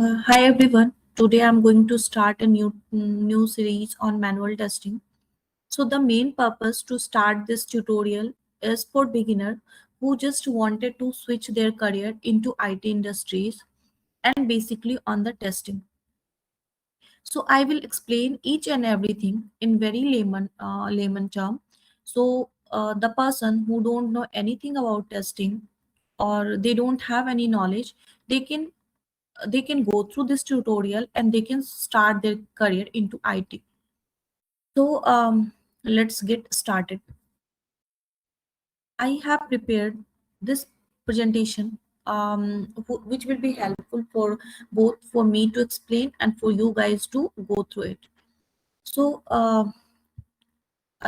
Hi everyone. Today I'm going to start a new series on manual testing. So the main purpose to start this tutorial is for beginner who just wanted to switch their career into IT industries and basically on the testing. So I will explain each and everything in very layman term. So the person who don't know anything about testing or they don't have any knowledge, they can they can go through this tutorial and they can start their career into IT. So let's get started. I have prepared this presentation which will be helpful for both for me to explain and for you guys to go through it. So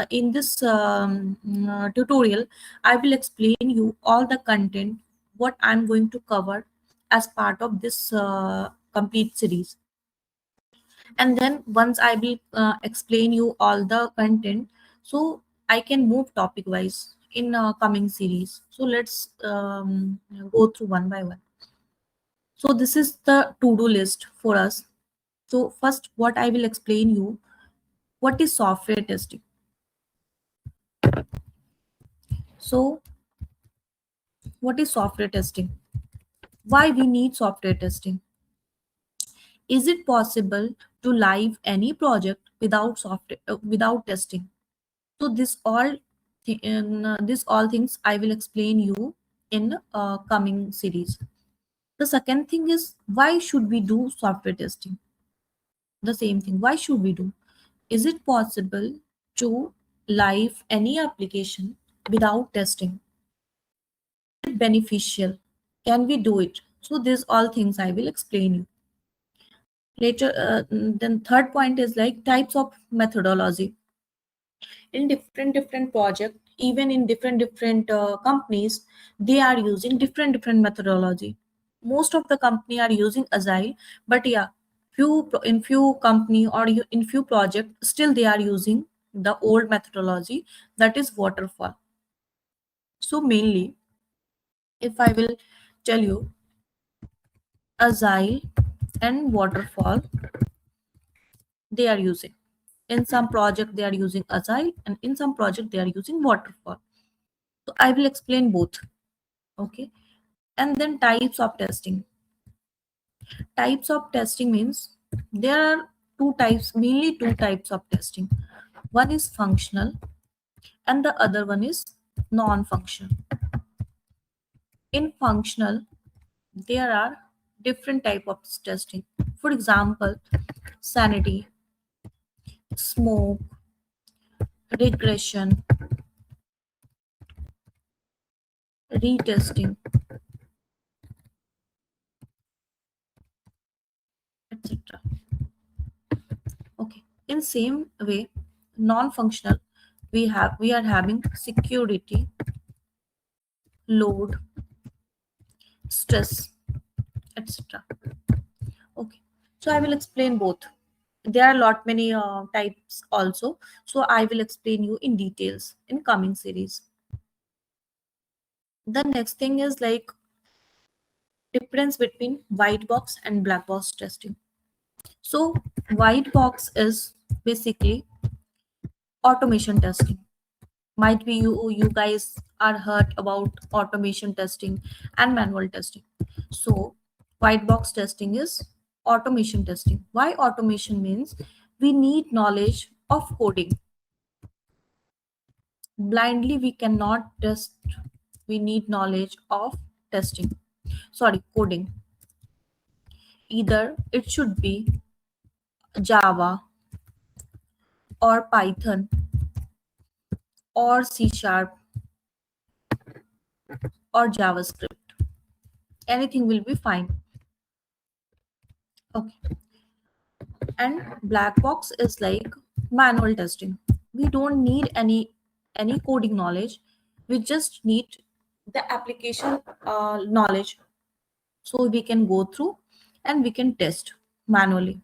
in this tutorial, I will explain you all the content what I'm going to cover as part of this complete series. And then once I will explain you all the content, so I can move topic wise in coming series. So let's go through one by one. So this is the to-do list for us. So first what I will explain you, what is software testing. So what is software testing, why we need software testing, is it possible to live any project without software without testing. So this all things I will explain you in coming series. The second thing is, why should we do software testing? The same thing. Why should we do? Is it possible to live any application without testing? Is it beneficial? Can we do it? So these all things I will explain you later. Then third point is like types of methodology in different project, even in different companies, they are using different methodology. Most of the company are using agile, but yeah, in few company or in few project still they are using the old methodology, that is waterfall. So mainly, if I will tell you, agile and waterfall they are using. In some project they are using agile and in some project they are using waterfall. So I will explain both. Okay. And then types of testing. Types of testing means there are mainly two types of testing. One is functional and the other one is non-functional. In functional, there are different type of testing. For example, sanity, smoke, regression, retesting, etc. Okay. In same way, non-functional, we are having security, load, stress, etc. Okay, so I will explain both. There are a lot many types also, so I will explain you in details in coming series. The next thing is like difference between white box and black box testing. So white box is basically automation testing. Might be you guys are heard about automation testing and manual testing. So white box testing is automation testing. Why automation? Means we need knowledge of coding. Blindly we cannot test, we need knowledge of testing, sorry, coding. Either it should be Java or Python or C sharp or JavaScript, anything will be fine. Okay. And black box is like manual testing. We don't need any coding knowledge, we just need the application knowledge, so we can go through and we can test manually.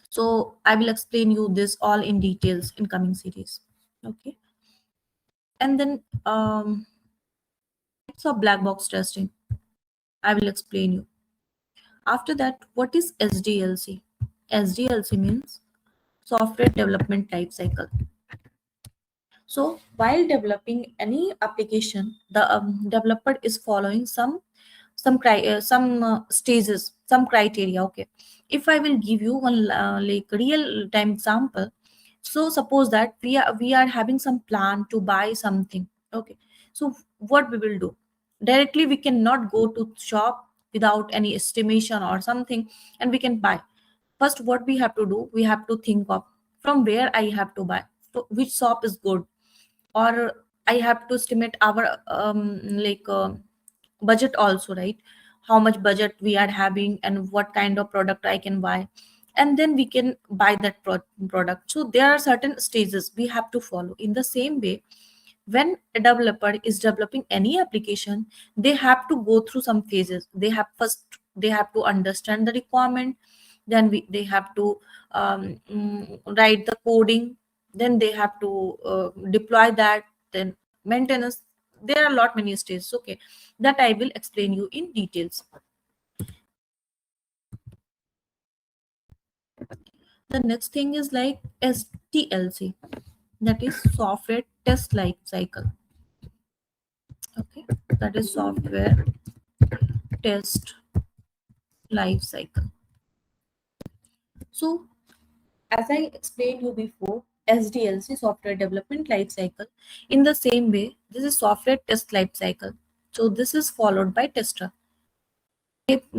So I will explain you this all in details in coming series. Okay. And then types of black box testing I will explain you. After that, what is SDLC? SDLC means software development life cycle. So while developing any application, the developer is following some stages, some criteria. Okay, if I will give you one like real time example, so suppose that we are having some plan to buy something. Okay, so what we will do? Directly we cannot go to shop without any estimation or something, and we can buy. First, what we have to do, we have to think of from where I have to buy, so which shop is good, or I have to estimate our like budget also, right? How much budget we are having and what kind of product I can buy, and then we can buy that product. So there are certain stages we have to follow. In the same way, when a developer is developing any application, they have to go through some phases. They have to understand the requirement, then they have to write the coding, then they have to deploy that, then maintenance. There are a lot many stages, okay, that I will explain you in details. The next thing is like STLC, that is software test life cycle. Okay, that is software test life cycle. So as I explained you before, SDLC, software development life cycle. In the same way, this is software test life cycle. So this is followed by tester.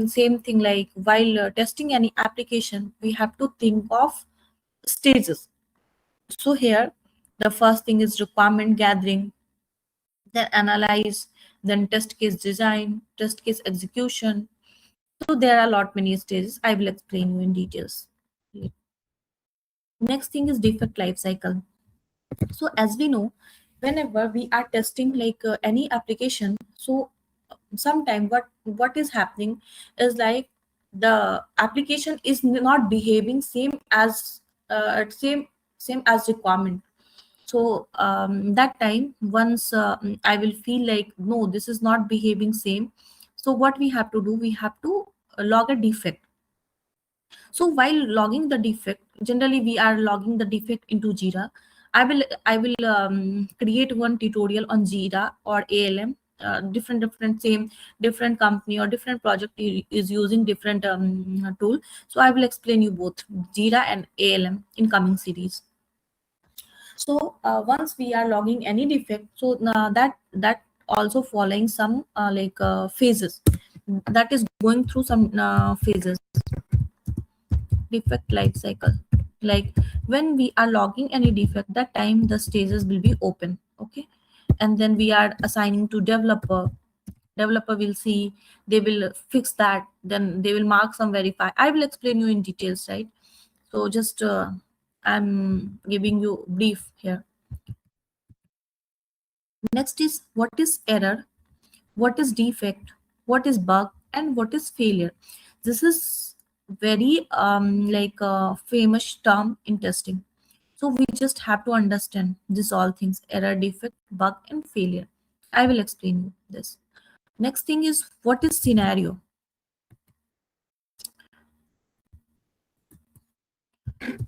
Same thing, like while testing any application, we have to think of stages. So here, the first thing is requirement gathering, then analyze, then test case design, test case execution. So there are a lot many stages. I will explain you in details. Next thing is defect life cycle. So as we know, whenever we are testing like any application, so sometime what is happening is like the application is not behaving same as requirement. So that time, once I will feel like no, this is not behaving same, so what we have to do, we have to log a defect. So while logging the defect, generally we are logging the defect into Jira. I will create one tutorial on Jira or ALM. Different same different company or different project is using different tool. So I will explain you both Jira and ALM in coming series. So once we are logging any defect, so that also following some phases, that is going through some phases. Defect life cycle, like when we are logging any defect, that time the stages will be open. Okay, and then we are assigning to developer will see, they will fix that, then they will mark some verify. I will explain you in details, right? So just I'm giving you brief here. Next is what is error, what is defect, what is bug, and what is failure. This is very famous term in testing. So we just have to understand this all things: error, defect, bug, and failure. I will explain you this. Next thing is what is scenario.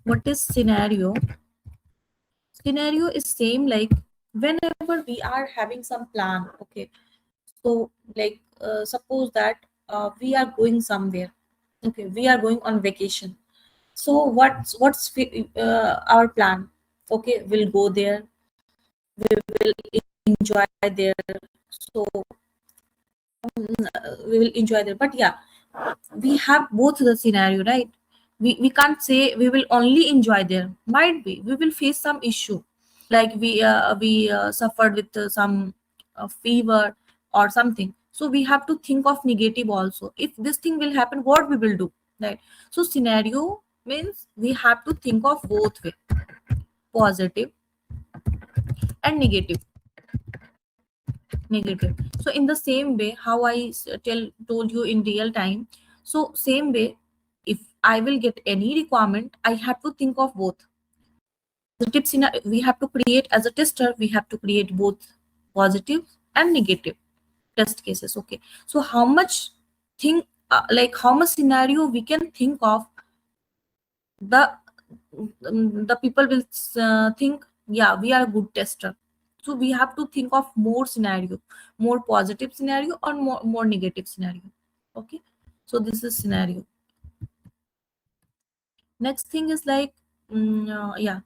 What is scenario? Scenario is same like whenever we are having some plan. Okay, so like suppose that we are going somewhere. Okay, we are going on vacation. So what's our plan? Okay, we'll go there, we will enjoy there. So we will enjoy there. But yeah, we have both the scenario, right? We can't say we will only enjoy there. Might be we will face some issue, like we suffered with some fever or something. So we have to think of negative also. If this thing will happen, what we will do, right? So scenario means we have to think of both way, positive and negative. So in the same way, how told you in real time, so same way, if I will get any requirement, I have to think of both. The tips in we have to create as a tester, we have to create both positive and negative test cases. Okay, so how much thing like how much scenario we can think of, the the people will think, yeah, we are a good tester. So we have to think of more scenario, more positive scenario or more negative scenario. Okay, so this is scenario. Next thing is like, yeah,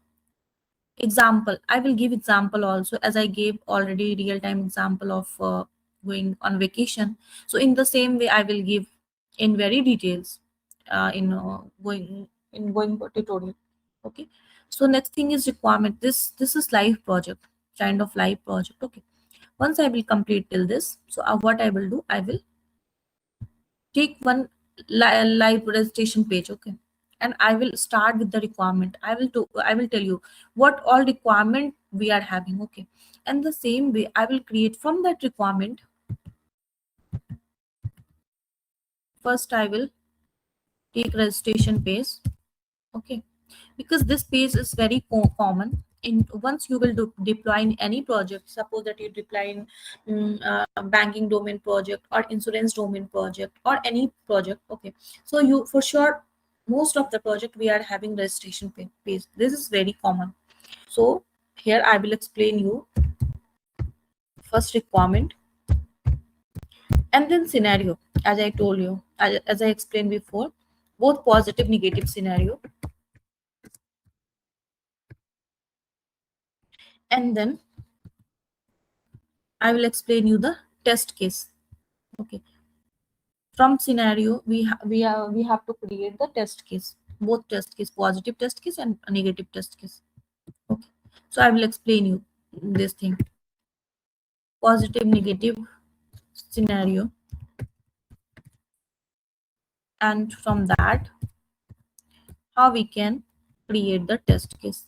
example. I will give example also, as I gave already real time example of going on vacation. So in the same way I will give in very details going tutorial. Okay, so next thing is requirement. This is live project, kind of live project. Okay, once I will complete till this, so what I will do, I will take one live registration page. Okay, and I will start with the requirement. I will tell you what all requirement we are having. Okay, and the same way I will create from that requirement. First I will take registration page. Okay, because this page is very common in, once you will deploy in any project. Suppose that you deploy in banking domain project or insurance domain project or any project. Okay, so you for sure, most of the project we are having registration page. This is very common. So here I will explain you first requirement and then scenario. As I told you, as I explained before, both positive negative scenario, and then I will explain you the test case. Okay. From scenario, we have to create the test case, both test case, positive test case and a negative test case. Okay. So I will explain you this thing, positive, negative scenario, and from that, how we can create the test case.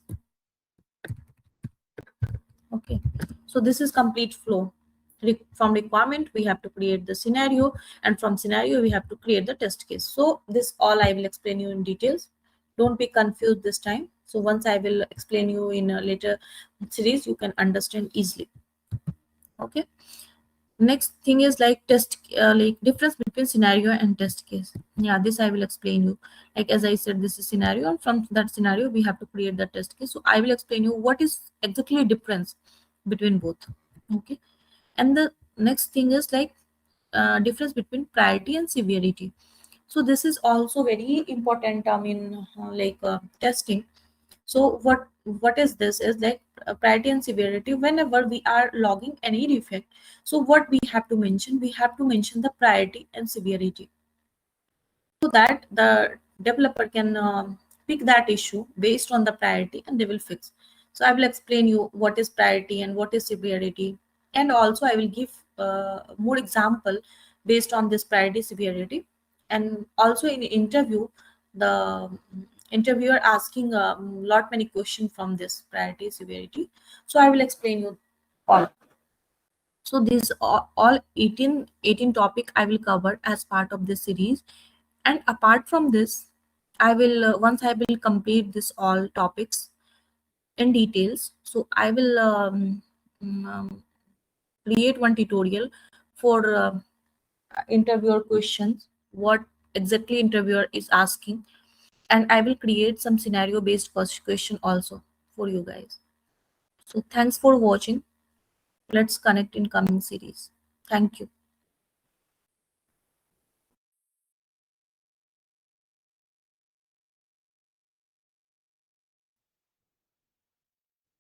Okay, so this is complete flow. From requirement we have to create the scenario, and from scenario we have to create the test case. So this all I will explain you in details. Don't be confused this time. So once I will explain you in a later series, you can understand easily. Okay, next thing is like test, like difference between scenario and test case. Yeah, this I will explain you. Like as I said, this is scenario, and from that scenario we have to create the test case. So I will explain you what is exactly difference between both. Okay, and the next thing is like difference between priority and severity. So this is also very important term in testing. So what is this is like priority and severity. Whenever we are logging any defect, so what we have to mention, we have to mention the priority and severity, so that the developer can pick that issue based on the priority and they will fix. So I will explain you what is priority and what is severity, and also I will give more example based on this priority severity. And also in interview, the interviewer asking a lot many questions from this priority severity. So I will explain you all. So these all 18 topic I will cover as part of this series. And apart from this, I will once I will complete this all topics in details, so I will mm, um, create one tutorial for interviewer questions, what exactly interviewer is asking, and I will create some scenario based first question also for you guys. So thanks for watching. Let's connect in coming series. Thank you.